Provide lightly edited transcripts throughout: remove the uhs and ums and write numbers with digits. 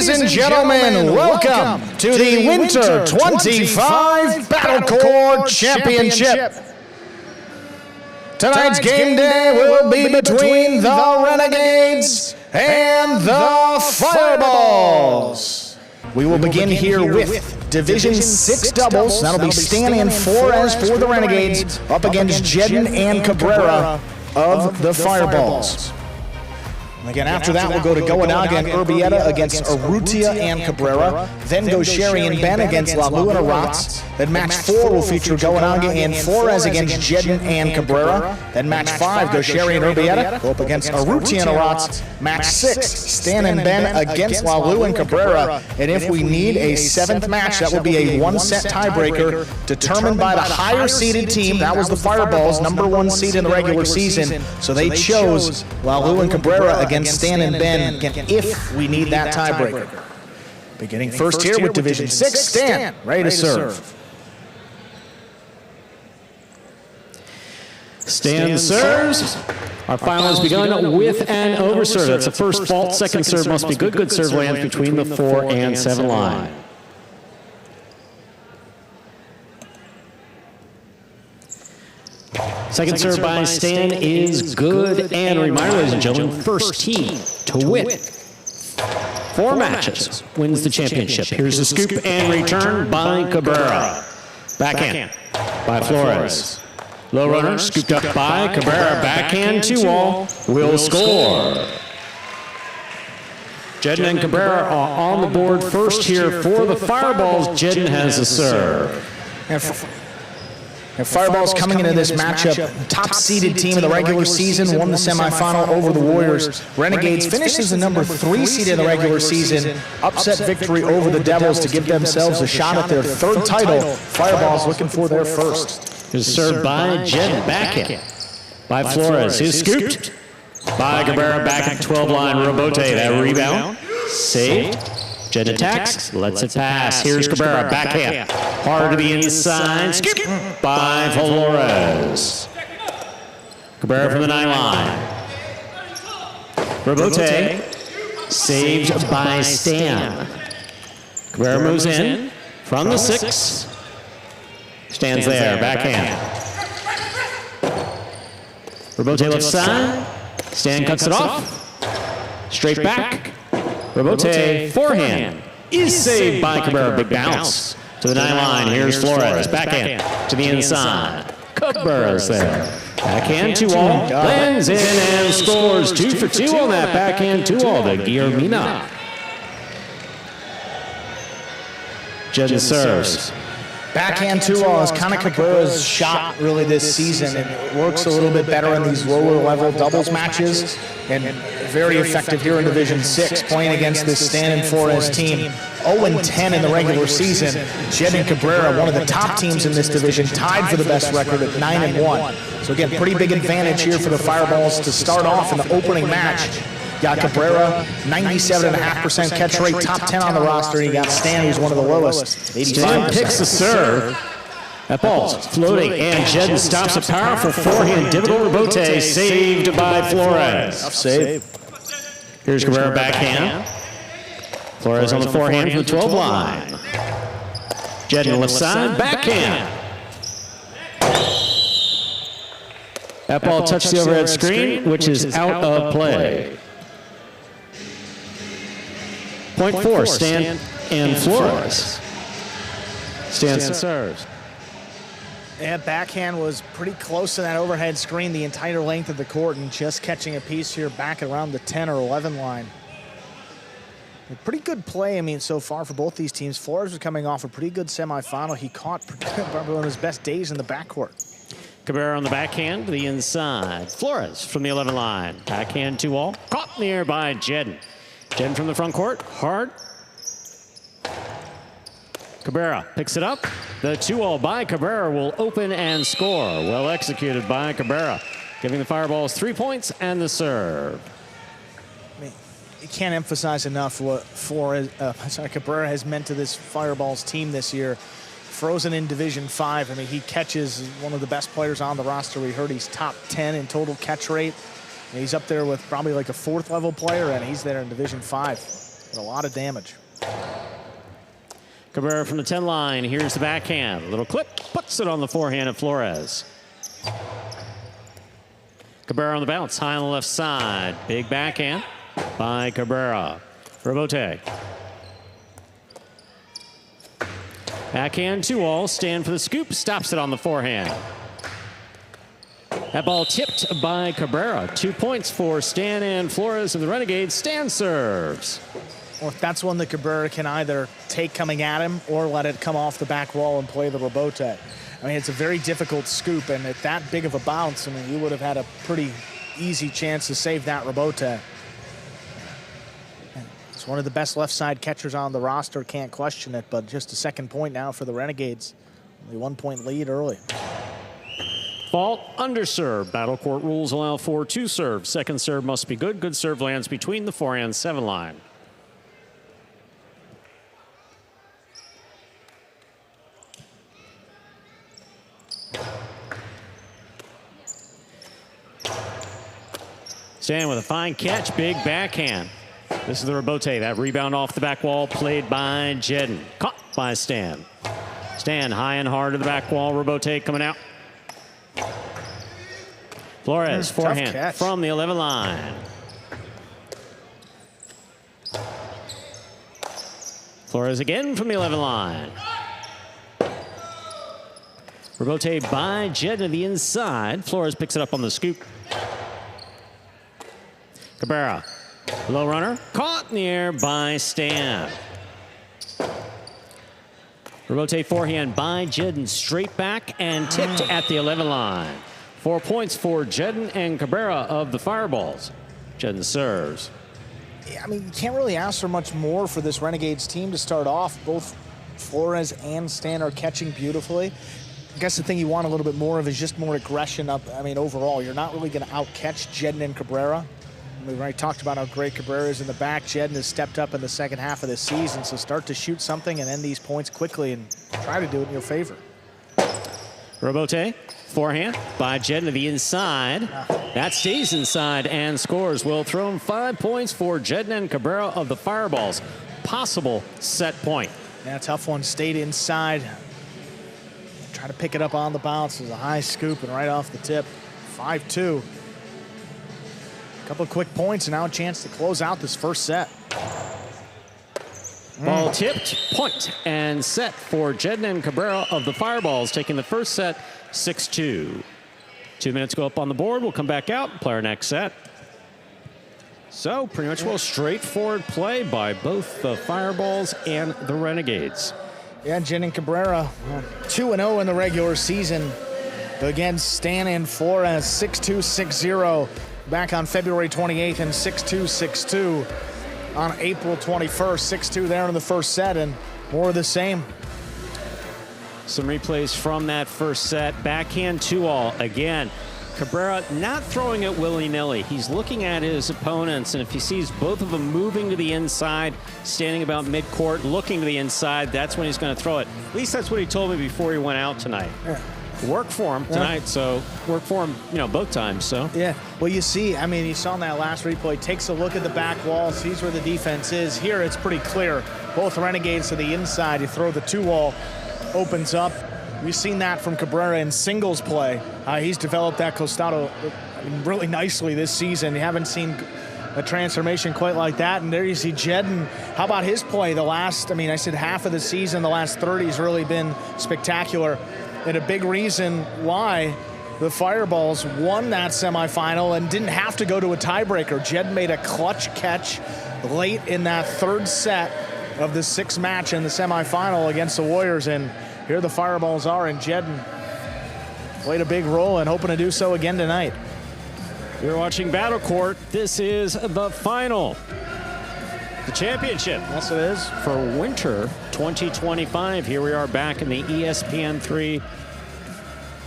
Ladies and gentlemen, welcome to the Winter 25 Battle Court Championship. Tonight's game day will be between the Renegades and the Fireballs. We will begin here with Division 6 doubles. That'll be Stan and Flores for the Renegades up against Jeden and Cabrera of the Fireballs. Again, after that, we'll go to Goanaga and Urbieta against Urrutia and Cabrera. Then go Sherry and Ben against Lalu and Arats. Then match 4 will feature Goanaga and Flores against Jeden and Cabrera. Then match 5, go Sherry and Urbieta, go up against Urrutia and Arats. Match 6, Stan and Ben against Lalu and Cabrera. And if we need a 7th match, that will be a 1-set tiebreaker determined by the higher-seeded team. That was the Fireballs, #1 seed in the regular season. So they chose Lalu and Cabrera against Stan and Ben, again, if we need that tiebreaker. Beginning first here with Division 6, Stan, ready to serve. Stan serves. Our final has begun with an overserve. That's the first fault. Second serve must be good. Good serve lands between the 4 and 7 line. Second serve by Stan is good. And a reminder, ladies and gentlemen, first team to win 4 matches wins the championship. Here's the scoop and return by Cabrera. Backhand by Flores. Low runner scooped up by Cabrera. Backhand 2-all will score. Jeden and Cabrera are on the board first here for the Fireballs. Jeden has the serve. And Fireballs coming into this matchup, top-seeded team in the regular season, won the semifinal over the Warriors. Renegades finished as the #3 seed in the regular season, upset victory over the Devils to give themselves a shot at their 3rd title. Fireballs looking for their first. Is served by Jeden, backhand by Flores. Is scooped by Cabrera, back at 12 line. Robote, that rebound, saved. Jeden attacks, lets it pass. Here's Cabrera, backhand, hard to the inside, scoop by Flores. Cabrera from the 9 line. Robote, saved by Stan. Cabrera moves in from the 6. Stands there, backhand. Robote left side. Stan cuts it off. Straight back. Robote, forehand, is saved by Cabrera. Big bounce to the 9 line. Here's Flores, backhand to the inside. Cabrera's there. Backhand 2-all, lands in and scores 2 for 2 on that backhand 2-all to Guillermina. Jeden serves. Backhand 2-all is kind of Cabrera's shot really this season, and it works a little bit better in these lower level doubles matches, and very effective here in Division 6, playing against this Stan and Flores team. 0-10 in the regular season. Jeden and Cabrera, one of the top teams in this division, tied for the best record at 9-1. So again, pretty big advantage here for the Fireballs to start off in the opening match. Got Cabrera, 97.5% catch rate, top 10 on the roster. And you got Stan, who's one of the lowest, 85%. Stan picks the serve. That ball's floating, and Jeden stops a powerful forehand. Difficult Robote, saved by Flores. Tough save. Here's Cabrera backhand. Flores on the forehand from the 12 line. Jeden left side, backhand. That ball touched the overhead screen, which is out of play. Point 4, Stan and Flores. Stan serves. Yeah, backhand was pretty close to that overhead screen the entire length of the court, and just catching a piece here back around the 10 or 11 line. A pretty good play, I mean, so far for both these teams. Flores was coming off a pretty good semifinal. He caught probably one of his best days in the backcourt. Cabrera on the backhand to the inside. Flores from the 11 line. Backhand 2-all. Caught in the air by Jeden. Jeden from the front court. Hard. Cabrera picks it up. The 2-all by Cabrera will open and score. Well executed by Cabrera, giving the Fireballs 3 points and the serve. I mean, you can't emphasize enough what Cabrera has meant to this Fireballs team this year. Frozen in Division 5. I mean, he catches one of the best players on the roster. We heard he's top 10 in total catch rate. And he's up there with probably like a 4th level player, and he's there in Division 5. A lot of damage. Cabrera from the 10 line. Here's the backhand. A little clip, puts it on the forehand of Flores. Cabrera on the bounce, high on the left side. Big backhand by Cabrera. Robote. Backhand 2-all. Stand for the scoop. Stops it on the forehand. That ball tipped by Cabrera. 2 points for Stan and Flores of the Renegades. Stan serves. Well, that's one that Cabrera can either take coming at him or let it come off the back wall and play the Robote. I mean, it's a very difficult scoop, and at that big of a bounce, I mean, you would have had a pretty easy chance to save that Robote. It's one of the best left side catchers on the roster, can't question it, but just a second point now for the Renegades. Only 1 point lead early. Fault, underserve. Battle court rules allow for 2 serves. Second serve must be good. Good serve lands between the forehand 7 line. Stan with a fine catch, big backhand. This is the Robote. That rebound off the back wall played by Jeden. Caught by Stan. Stan high and hard to the back wall. Robote coming out. Flores, forehand from the 11 line. Flores again from the 11 line. Robote by Jeden to the inside. Flores picks it up on the scoop. Cabrera, low runner, caught in the air by Stan. Robote forehand by Jeden, straight back and tipped at the 11 line. 4 points for Jeden and Cabrera of the Fireballs. Jeden serves. Yeah, I mean, you can't really ask for much more for this Renegades team to start off. Both Flores and Stan are catching beautifully. I guess the thing you want a little bit more of is just more aggression up. I mean, overall, you're not really going to out-catch Jeden and Cabrera. We've already talked about how great Cabrera is in the back. Jeden has stepped up in the second half of this season, so start to shoot something and end these points quickly and try to do it in your favor. Robote, forehand by Jeden to the inside. That stays inside and scores. Will throw him 5 points for Jeden and Cabrera of the Fireballs. Possible set point. Yeah, tough one. Stayed inside. Try to pick it up on the bounce. There's a high scoop and right off the tip. 5-2. Couple of quick points and now a chance to close out this first set. Ball tipped, point, and set for Jeden and Cabrera of the Fireballs, taking the first set 6-2. 2 minutes go up on the board. We'll come back out and play our next set. So pretty much well straightforward play by both the Fireballs and the Renegades. Yeah, Jeden and Cabrera 2-0 in the regular season against Stan and Flores, 6-2, 6-0. Back on February 28th and 6-2, 6-2 on April 21st. 6-2 there in the first set and more of the same. Some replays from that first set. Backhand 2-all again. Cabrera not throwing it willy-nilly. He's looking at his opponents, and if he sees both of them moving to the inside, standing about mid-court, looking to the inside, that's when he's going to throw it. At least that's what he told me before he went out tonight. Yeah. Work for him tonight, so work for him, you know, both times, so. Yeah, well, you see, I mean, you saw in that last replay, takes a look at the back wall, sees where the defense is. Here, it's pretty clear. Both Renegades to the inside. You throw the 2-wall, opens up. We've seen that from Cabrera in singles play. He's developed that costado really nicely this season. You haven't seen a transformation quite like that. And there you see Jeden. How about his play? The last, I mean, I said half of the season, the last 30 has really been spectacular. And a big reason why the Fireballs won that semifinal and didn't have to go to a tiebreaker. Jeden made a clutch catch late in that third set of the 6th match in the semifinal against the Warriors. And here the Fireballs are, and Jeden played a big role and hoping to do so again tonight. You're watching Battle Court. This is the final. The championship. Yes, it is. For winter 2025. Here we are back in the ESPN3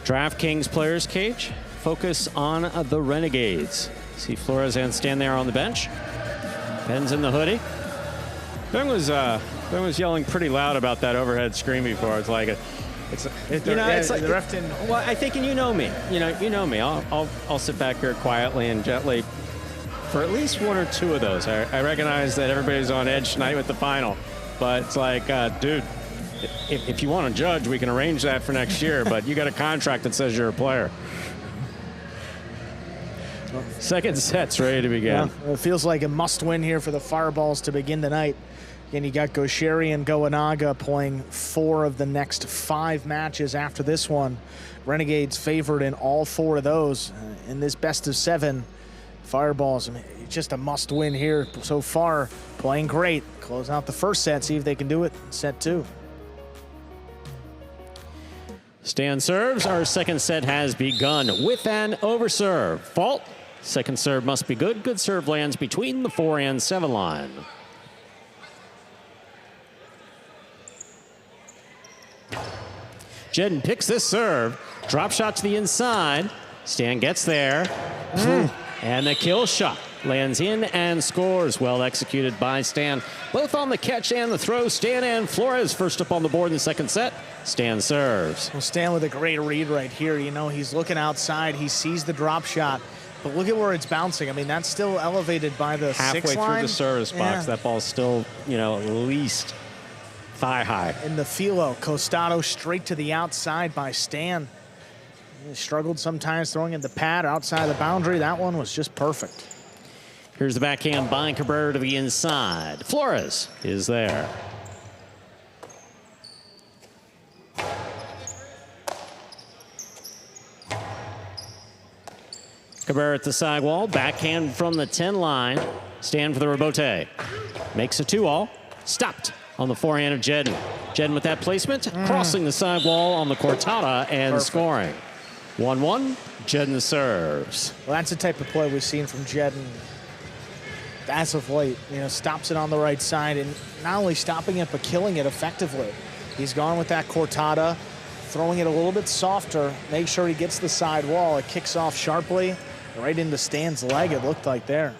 DraftKings Players Cage. Focus on the Renegades. See Flores and Stan there on the bench. Ben's in the hoodie. Ben was yelling pretty loud about that overhead screen before. It's like it's like the ref didn't. Well, I think, and you know me. You know me. I'll sit back here quietly and gently for at least one or two of those. I recognize that everybody's on edge tonight with the final, but it's like, dude, if you want to judge, we can arrange that for next year, but you got a contract that says you're a player. Second set's ready to begin. Yeah, it feels like a must-win here for the Fireballs to begin tonight. Again, you got Gosheri and Goenaga playing 4 of the next 5 matches after this one. Renegades favored in all 4 of those. In this best of 7, Fireballs, I mean, just a must-win here so far. Playing great. Close out the first set, see if they can do it in set 2. Stan serves. Our second set has begun with an overserve. Fault. Second serve must be good. Good serve lands between the 4 and 7 line. Jeden picks this serve. Drop shot to the inside. Stan gets there. And the kill shot lands in and scores. Well executed by Stan. Both on the catch and the throw. Stan and Flores first up on the board in the second set. Stan serves. Well, Stan with a great read right here. You know, he's looking outside. He sees the drop shot. But look at where it's bouncing. I mean, that's still elevated by the 6 line. Halfway through the service box, that ball's still, you know, at least thigh high. In the filo, Costado straight to the outside by Stan. He struggled sometimes throwing in the pad outside the boundary. That one was just perfect. Here's the backhand by Cabrera to the inside. Flores is there. Cabrera at the sidewall, backhand from the 10 line. Stan for the rebote. Makes a 2-all. Stopped on the forehand of Jeden. Jeden with that placement, crossing the sidewall on the cortada and scoring. 1-1, Jeden serves. Well, that's the type of play we've seen from Jeden as of late. You know, stops it on the right side, and not only stopping it, but killing it effectively. He's gone with that cortada, throwing it a little bit softer, make sure he gets the sidewall. It kicks off sharply, right into Stan's leg, it looked like there.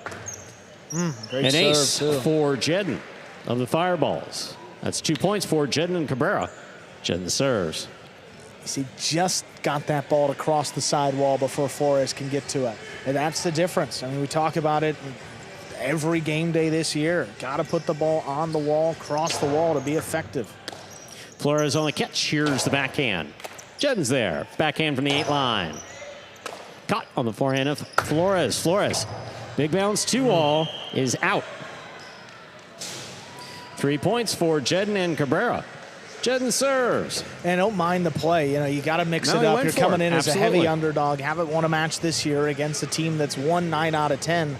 Great An serve, ace too. for Jeden of the Fireballs. That's 2 points for Jeden and Cabrera. Jeden serves. He just got that ball to cross the sidewall before Flores can get to it. And that's the difference. I mean, we talk about it every game day this year. Got to put the ball on the wall, cross the wall to be effective. Flores on the catch. Here's the backhand. Jeden's there. Backhand from the 8 line. Caught on the forehand of Flores. Flores, big bounce 2-all is out. 3 points for Jeden and Cabrera. Jeden serves. And don't mind the play. You know, you got to mix it up. You're coming in as a heavy underdog. Haven't won a match this year against a team that's won 9 out of 10.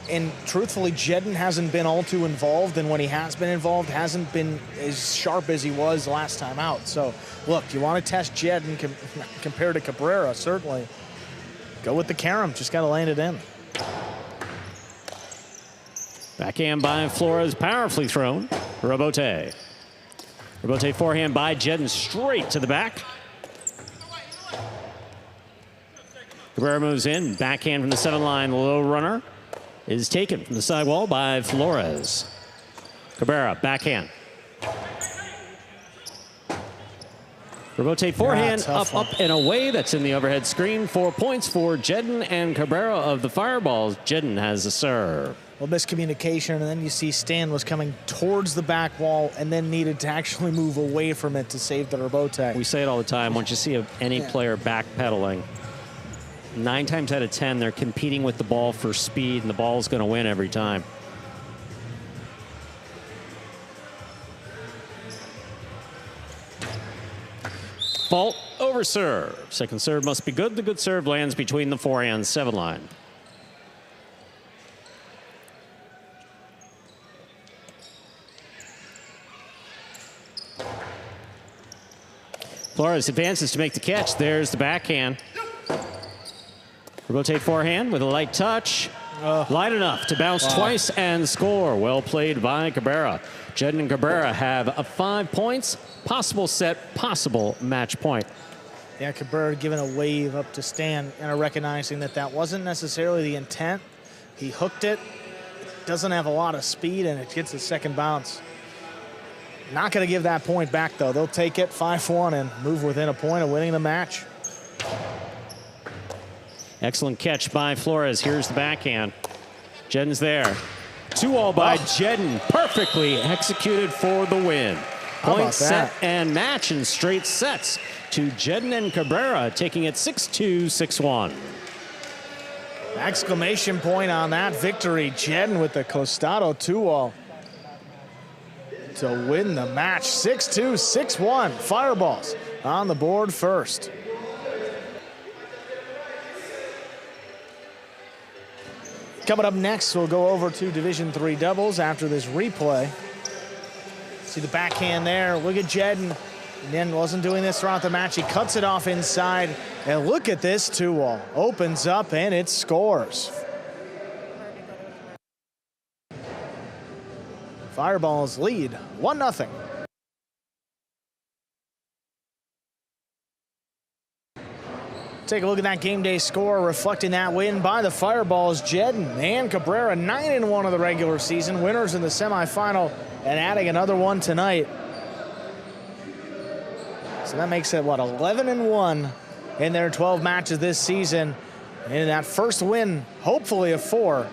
And truthfully, Jeden hasn't been all too involved, and when he has been involved, hasn't been as sharp as he was last time out. So, look, you want to test Jeden compared to Cabrera, certainly. Go with the carom. Just got to land it in. Backhand by Flores, powerfully thrown. Rebote. Rebote forehand by Jeden, straight to the back. Cabrera moves in. Backhand from the 7 line, low runner is taken from the sidewall by Flores. Cabrera, backhand. Rebote forehand, up and away. That's in the overhead screen. 4 points for Jeden and Cabrera of the Fireballs. Jeden has a serve. Well, miscommunication, and then you see Stan was coming towards the back wall and then needed to actually move away from it to save the rebote. We say it all the time. Once you see any player backpedaling, 9 times out of 10, they're competing with the ball for speed, and the ball's going to win every time. Fault over serve. Second serve must be good. The good serve lands between the 4 and 7 line. Flores advances to make the catch. There's the backhand. Rotate forehand with a light touch. Light enough to bounce twice and score. Well played by Cabrera. Jeden and Cabrera have a 5 points. Possible set, possible match point. Yeah, Cabrera giving a wave up to Stan and recognizing that that wasn't necessarily the intent. He hooked it. Doesn't have a lot of speed, and it gets a second bounce. Not going to give that point back, though. They'll take it 5-1 and move within a point of winning the match. Excellent catch by Flores. Here's the backhand. Jeden's there. 2-all by Jeden. Perfectly executed for the win. Point, set, and match in straight sets to Jeden and Cabrera, taking it 6-2, 6-1. Exclamation point on that victory. Jeden with the Costado 2-all to win the match. 6-2, 6-1. Fireballs on the board first. Coming up next, we'll go over to Division III doubles after this replay. See the backhand there. Look at Jeden. Jeden wasn't doing this throughout the match. He cuts it off inside. And look at this 2-all. Opens up and it scores. Fireballs lead 1-0. Take a look at that game day score reflecting that win by the Fireballs. Jeden and Cabrera 9-1 of the regular season, winners in the semifinal, and adding another one tonight. So that makes it, what, 11-1 in their 12 matches this season. And that first win, hopefully a 4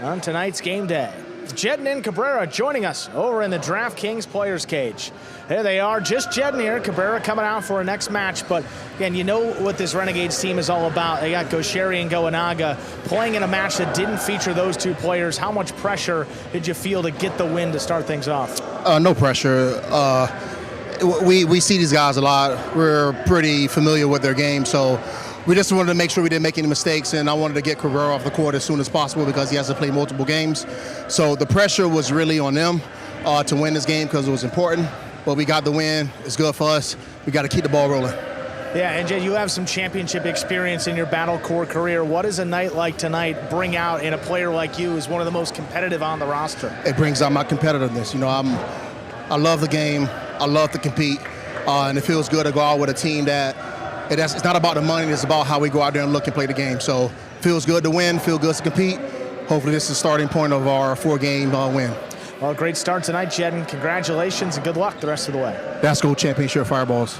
on tonight's game day. Jeden and Cabrera joining us over in the DraftKings Players Cage. There they are, just Jeden here. Cabrera coming out for a next match. But again, you know what this Renegades team is all about. They got Gosheri and Goenaga playing in a match that didn't feature those two players. How much pressure did you feel to get the win to start things off? No pressure. We see these guys a lot. We're pretty familiar with their game, so we just wanted to make sure we didn't make any mistakes, and I wanted to get Cabrera off the court as soon as possible because he has to play multiple games. So the pressure was really on them to win this game because it was important, but we got the win. It's good for us. We got to keep the ball rolling. Yeah, and Jay, you have some championship experience in your battle core career. What does a night like tonight bring out in a player like you who's one of the most competitive on the roster? It brings out my competitiveness. You know, I love the game. I love to compete, and it feels good to go out with a team that it's not about the money, it's about how we go out there and look and play the game. So feels good to win, feels good to compete. Hopefully this is the starting point of our 4-game win. Well, great start tonight, Jeden. Congratulations and good luck the rest of the way. That's Gold Championship Fireballs.